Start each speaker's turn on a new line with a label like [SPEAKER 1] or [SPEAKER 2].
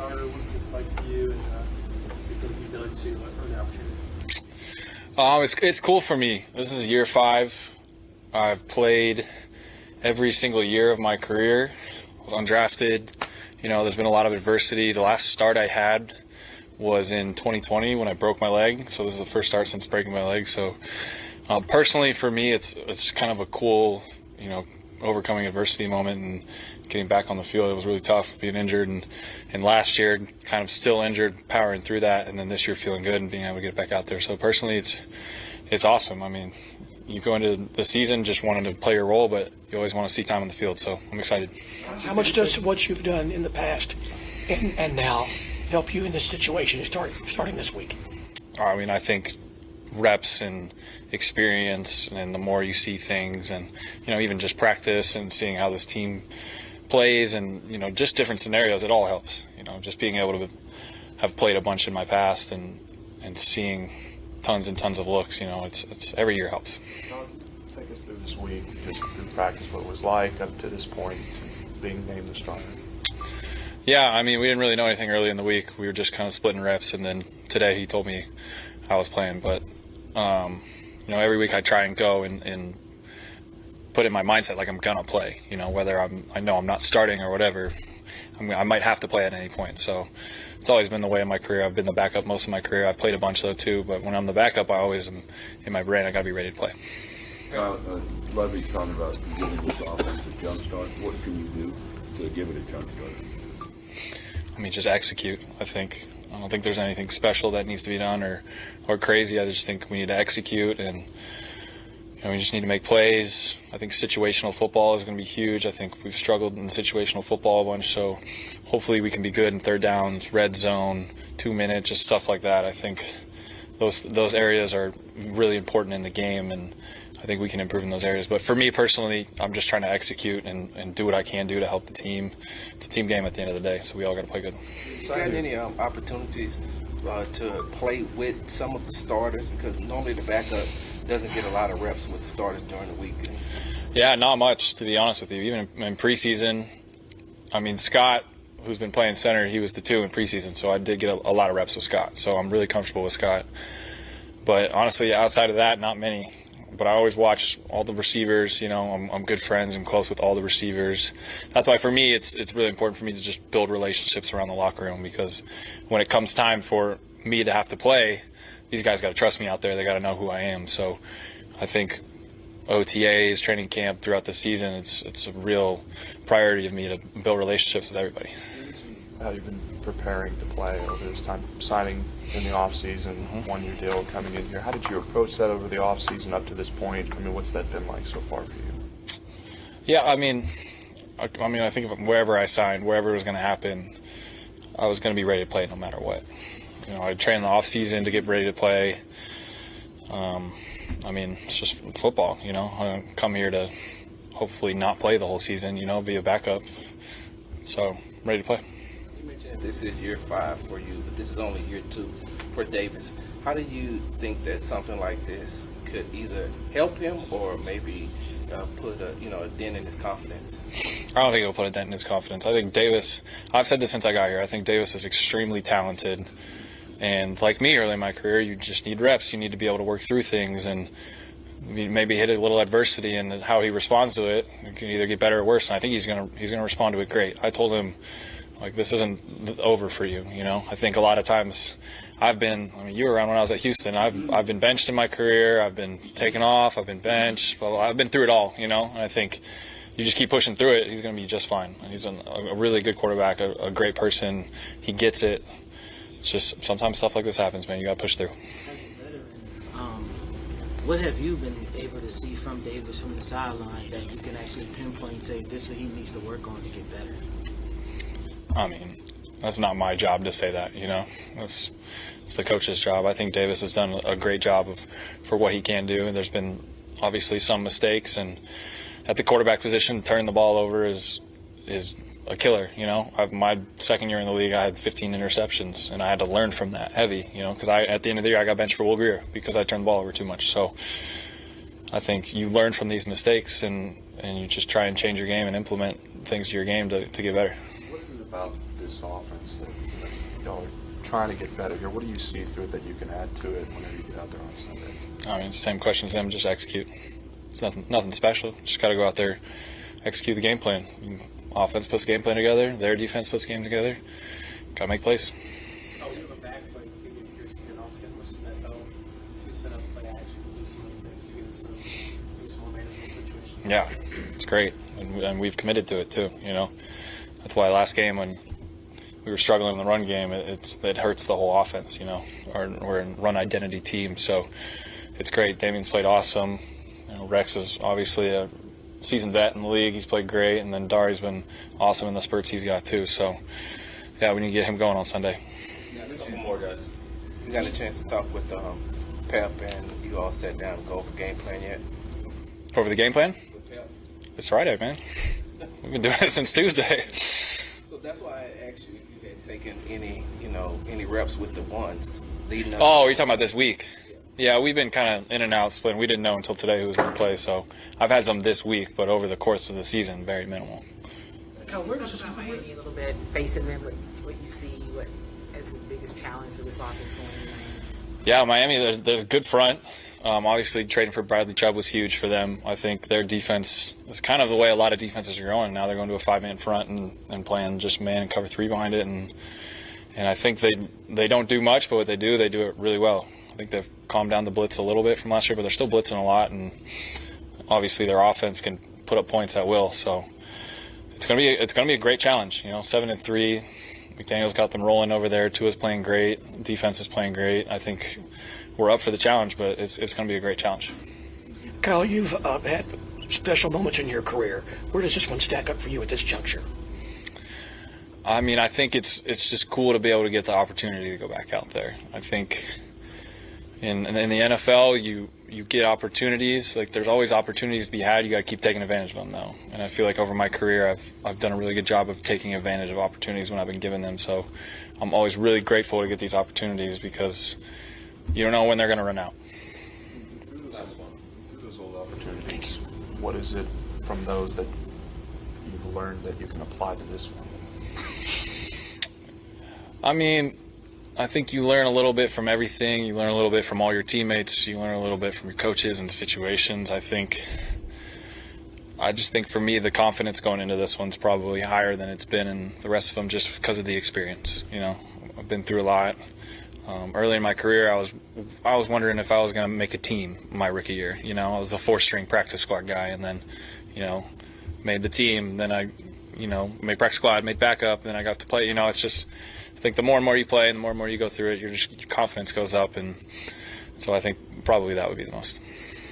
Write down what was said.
[SPEAKER 1] starter. What's this like for you, and you think you've done to earn the opportunity?
[SPEAKER 2] It's cool for me. This is year 5. I've played every single year of my career. I was undrafted. There's been a lot of adversity. The last start I had was in 2020 when I broke my leg. So this is the first start since breaking my leg. So personally for me, it's kind of a cool, overcoming adversity moment and getting back on the field. It was really tough being injured, and last year kind of still injured, powering through that, and then this year feeling good and being able to get back out there. So personally, it's awesome. I mean, you go into the season just wanting to play your role, but you always want to see time on the field. So I'm excited.
[SPEAKER 3] How much does what you've done in the past and now help you in this situation starting this week?
[SPEAKER 2] I mean, I think reps and experience, and the more you see things, and even just practice and seeing how this team plays, and just different scenarios, it all helps. Just being able to have played a bunch in my past and seeing tons and tons of looks, it's every year helps.
[SPEAKER 4] Take us through this week, just through practice, what it was like up to this point, being named the starter.
[SPEAKER 2] Yeah, I mean, we didn't really know anything early in the week. We were just kind of splitting reps, and then today he told me I was playing. But every week I try and go and put in my mindset like I'm gonna play. Whether I know I'm not starting or whatever, I might have to play at any point. So it's always been the way in my career. I've been the backup most of my career. I've played a bunch though too, but when I'm the backup, I always am in my brain. I gotta be ready to play.
[SPEAKER 5] Levy's talking about giving this offense a jump start. What can you do to give it a jump start?
[SPEAKER 2] I mean, just execute. I don't think there's anything special that needs to be done or crazy. I just think we need to execute, and we just need to make plays. I think situational football is going to be huge. I think we've struggled in situational football a bunch, so hopefully we can be good in third downs, red zone, 2-minute, just stuff like that. I think those areas are really important in the game, and I think we can improve in those areas. But for me personally, I'm just trying to execute and do what I can do to help the team. It's a team game at the end of the day, so we all got to play good.
[SPEAKER 6] You got any opportunities to play with some of the starters? Because normally the backup doesn't get a lot of reps with the starters during the week.
[SPEAKER 2] Yeah, not much, to be honest with you. Even in preseason, I mean, Scott, who's been playing center, he was the 2 in preseason, so I did get a lot of reps with Scott. So I'm really comfortable with Scott. But honestly, outside of that, not many. But I always watch all the receivers. I'm good friends. I'm close with all the receivers. That's why for me, it's really important for me to just build relationships around the locker room, because when it comes time for me to have to play, these guys got to trust me out there. They got to know who I am. So I think OTAs, training camp throughout the season, it's a real priority of me to build relationships with everybody.
[SPEAKER 4] How you've been preparing to play over this time, signing in the offseason, one-year deal coming in here. How did you approach that over the offseason up to this point? I mean, what's that been like so far for you?
[SPEAKER 2] Yeah, I mean, I think wherever I signed, wherever it was going to happen, I was going to be ready to play no matter what. I trained in the offseason to get ready to play. It's just football, I come here to hopefully not play the whole season, be a backup. So, ready to play.
[SPEAKER 6] You mentioned this is year 5 for you, but this is only year 2 for Davis. How do you think that something like this could either help him or maybe put a dent in his confidence?
[SPEAKER 2] I don't think it'll put a dent in his confidence. I think Davis, I've said this since I got here, I think Davis is extremely talented. And like me early in my career, you just need reps. You need to be able to work through things and maybe hit a little adversity, and how he responds to it can either get better or worse. And I think he's gonna respond to it great. I told him, this isn't over for you. I think a lot of times you were around when I was at Houston. I've been benched in my career. I've been taken off. I've been benched. But I've been through it all. And I think you just keep pushing through it. He's gonna be just fine. He's a really good quarterback, a great person. He gets it. It's just sometimes stuff like this happens, man. You got to push through.
[SPEAKER 7] As a veteran, what have you been able to see from Davis from the sideline that you can actually pinpoint and say this is what he needs to work on to get better?
[SPEAKER 2] I mean, that's not my job to say that, It's the coach's job. I think Davis has done a great job for what he can do. And there's been obviously some mistakes, and at the quarterback position, turning the ball over is a killer. My second year in the league, I had 15 interceptions, and I had to learn from that heavy, because at the end of the year, I got benched for Will Greer because I turned the ball over too much. So I think you learn from these mistakes, and you just try and change your game and implement things to your game to get better.
[SPEAKER 5] What is it about this
[SPEAKER 4] this offense that y'all are trying to get better here? What do you see through it that you can add to it whenever you get out there on Sunday?
[SPEAKER 2] I mean, same question as them, just execute. It's nothing special. Just got to go out there, execute the game plan. Offense puts the game plan together. Their defense puts the game together. Got to make plays.
[SPEAKER 1] Oh, we have a back play to get curious to get off to, which is that though, to set up play action, do some other things to get in some, do some more manageable situations.
[SPEAKER 2] Yeah, it's great, and we've committed to it too. That's why last game when we were struggling in the run game, it hurts the whole offense. We're a run identity team, so it's great. Damien's played awesome. Rex is obviously a seasoned vet in the league. He's played great, and then Dari's been awesome in the spurts he's got too. So, yeah, we need to get him going on Sunday.
[SPEAKER 6] More guys. You got a chance to talk with Pep, and you all sat down and go over game plan yet?
[SPEAKER 2] Over the game plan?
[SPEAKER 6] With Pep.
[SPEAKER 2] It's Friday, man. We've been doing it since Tuesday.
[SPEAKER 6] So that's why I asked you if you had taken any reps with the ones leading up.
[SPEAKER 2] Oh, you're talking about this week? Yeah, we've been kind of in and out splitting. We didn't know until today who was going to play, so I've had some this week, but over the course of the season, very minimal.
[SPEAKER 3] Kyle, where does this
[SPEAKER 8] Talk about Miami a little bit, facing them, what you see, what is the biggest challenge for this offense going in Miami?
[SPEAKER 2] Yeah, Miami, there's a good front. Obviously, trading for Bradley Chubb was huge for them. I think their defense is kind of the way a lot of defenses are going. Now they're going to a 5-man front and playing just man and cover 3 behind it. And I think they don't do much, but what they do it really well. I think they've calmed down the blitz a little bit from last year, but they're still blitzing a lot. And obviously their offense can put up points at will. So it's gonna be a great challenge. 7-3. McDaniel's got them rolling over there. Tua's playing great. Defense is playing great. I think we're up for the challenge, but it's going to be a great challenge.
[SPEAKER 3] Kyle, you've had special moments in your career. Where does this one stack up for you at this juncture?
[SPEAKER 2] I mean, I think it's just cool to be able to get the opportunity to go back out there. I think in the NFL, you get opportunities. Like, there's always opportunities to be had. You got to keep taking advantage of them, though. And I feel like over my career, I've done a really good job of taking advantage of opportunities when I've been given them. So I'm always really grateful to get these opportunities because you don't know when they're going to run out.
[SPEAKER 4] Through those old opportunities, what is it from those that you've learned that you can apply to this one?
[SPEAKER 2] I mean, I think you learn a little bit from everything. You learn a little bit from all your teammates. You learn a little bit from your coaches and situations. I just think for me, the confidence going into this one's probably higher than it's been in the rest of them just because of the experience. I've been through a lot. Early in my career, I was wondering if I was going to make a team my rookie year. I was the 4th-string practice squad guy, and then, made the team. Then I, made practice squad, made backup, then I got to play. It's just, I think the more and more you play and the more and more you go through it, your confidence goes up, and so I think probably that would be the most.